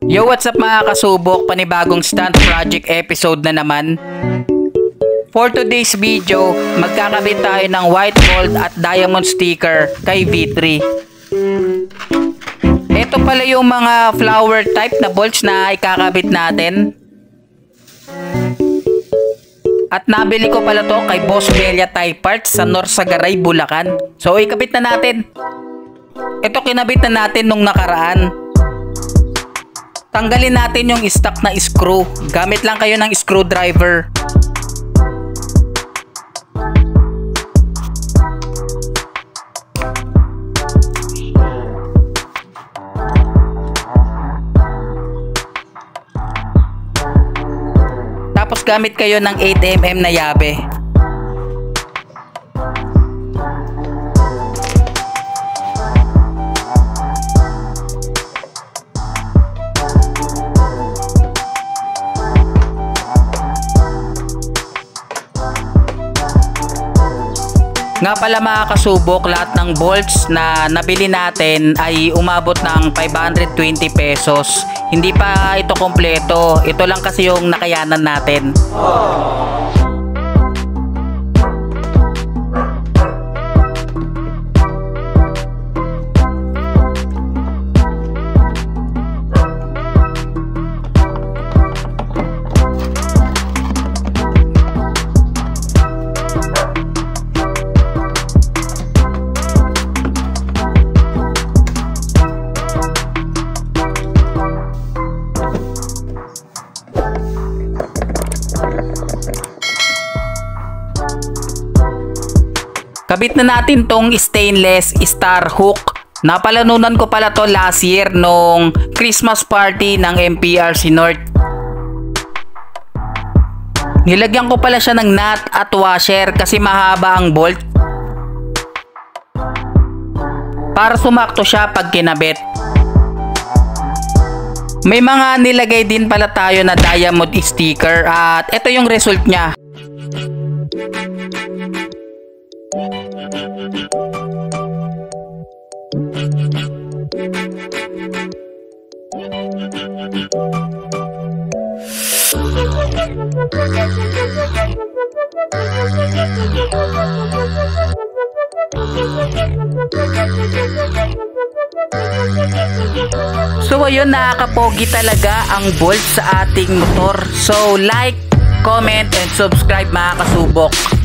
Yo, what's up mga kasubok? Panibagong stunt project episode na naman. For today's video, magkakabit tayo ng white gold at diamond sticker kay V3. Ito pala yung mga flower type na bolts na ikakabit natin. At nabili ko pala to kay Boss Belia Type Parts sa Norsagaray, Bulacan. So ikabit na natin. Ito kinabit na natin nung nakaraan. Tanggalin natin yung stock na screw. Gamit lang kayo ng screwdriver. Tapos gamit kayo ng 8mm na yabe. Nga pala mga kasubok, lahat ng bolts na nabili natin ay umabot ng 520 pesos. Hindi pa ito kompleto. Ito lang kasi yung nakayanan natin. Kabit na natin tong stainless star hook. Napalanunan ko pala to last year nung Christmas party ng MPRC North. Nilagyan ko pala siya ng nut at washer kasi mahaba ang bolt. Para sumakto siya pag kinabit. May mga nilagay din pala tayo na diamond sticker at ito yung result niya. So ayun, nakakapogi talaga ang bolt sa ating motor. So like, comment and subscribe mga kasubok.